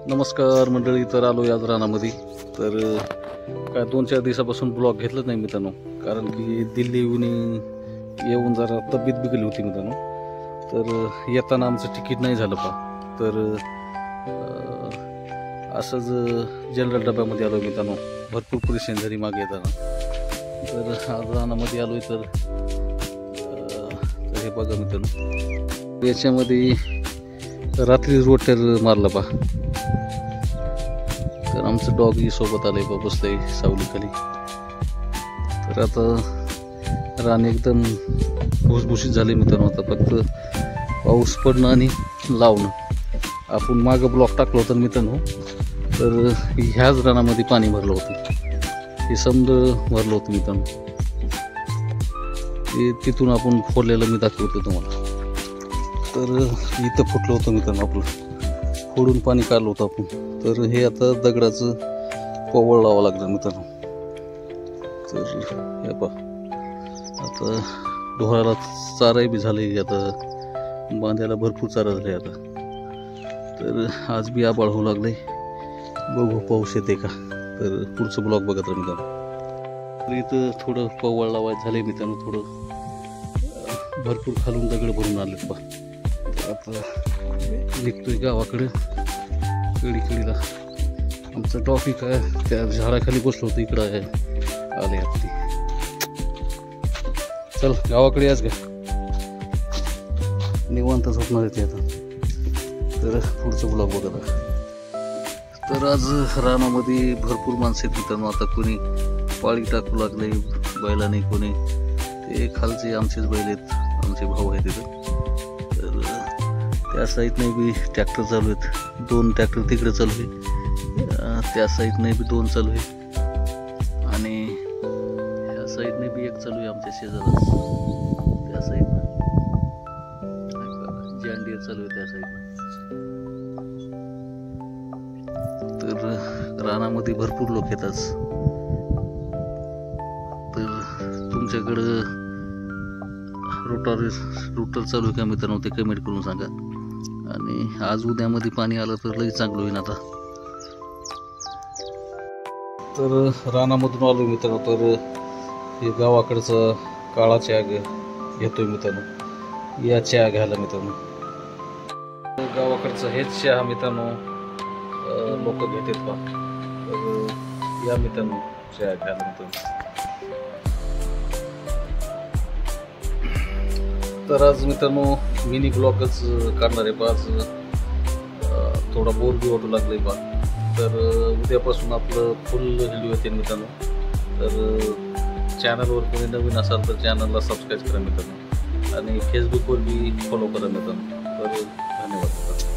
नमस्कार मंडळी. तर आलो आज रानामध्ये. तर काय 2-4 दिवसापासून ब्लॉग घेतलंच नाही मित्रांनो, कारण की दिल्लीहून येऊन जरा तब्येत बिघडली होती मित्रांनो. तर येताना आमचं तिकीट नाही झालं पा. तर असंच जनरल डब्यामध्ये आलो मित्रांनो. भरपूर परेशान झाली मागे येताना. तर आज रानामध्ये आलोय. तर हे बघा मित्रांनो, याच्यामध्ये रात्री रोटर मारला पा. तर आमचं डॉगी सोबत आलंय बा, बसलंय सावलीखाली. तर आता रान एकदम भुसभुशीत झाले मित्रांनो. आता फक्त पाऊस पडणं आणि लावणं. आपण मागं ब्लॉक टाकलं होतं मित्रांनो. तर ह्याच रानामध्ये पाणी भरलं होतं. हे समज भरलं होतं मित्रांनो. ते तिथून आपण फोडलेलं मी दाखवतो तुम्हाला. तर इथं फुटलं होतं मित्रांनो आपलं. फोडून पाणी काढलं होतं आपण. तर हे आता दगडाचं पोवळ लावावं लागलं मित्रांनो. तर हे पहा, आता ढोराला चाराही बी झाले. आता बांधायला भरपूर चारा झाले आता. तर आज बी आबाळ होऊ लागले. बघू पाऊस येते का. तर पुढचं ब्लॉग बघत राहा मित्रांनो. तर इथं थोडं पोवळ लावायचं झालंय मित्रांनो. थोडं भरपूर खालून दगड भरून आलेत पहा. आता निघतोय गावाकडे. केळीला आमचं टॉफी काय त्या झाडाखाली बसलो होतं. इकडं आले आपली. चल गावाकडे याच घ्या. निवांत झोपणार येते आता. तर पुढचं ब्लॉग बघा. तर आज रानामध्ये भरपूर माणसं आहेत मित्रांनो. आता कोणी पाळी टाकू लागले बैलाने, कोणी ते खालचे आमचेच बैल आहेत, आमचे भाऊ आहेत तिथं. तर त्या साईडने बी ट्रॅक्टर चालू आहेत. 2 ट्रॅक्टर तिकडे चालू आहे. त्या साईडने बी 2 चालू आहे. आणि ह्या साईडने बी 1 चालू आहे आमच्या शेजारच. त्या साईडनं जॅन्डियर चालू आहे त्या साईडनं. तर रानामध्ये भरपूर लोक येतात. तर तुमच्याकडं रोटर चालू आहे का मित्रांनो, ते कमेंट करून सांगा. आणि आज उद्यामध्ये पाणी आलं तर लई चांगलं होईल आता. तर रानामधून आलो मित्रांनो. तर हे गावाकडचं काळा चहा घेतोय मित्रांनो. या चहा घ्यायला मित्रांनो. गावाकडचं हेच चहा मित्रांनो लोक घेतात पा. तर या मित्रांनो चहा घ्यायला मित्रांनो. तर आज मित्रांनो मिनी ब्लॉगच काढणार आहे. आज थोडा बोर बी वाटू लागलाय बा. तर उद्यापासून आपलं फुल व्हिडिओ येते मित्रांनो. तर चॅनलवर कोणी नवीन असाल तर चॅनलला सबस्क्राईब करा मित्रांनो. आणि फेसबुकवर बी फॉलो करा मित्रांनो. तर धन्यवाद.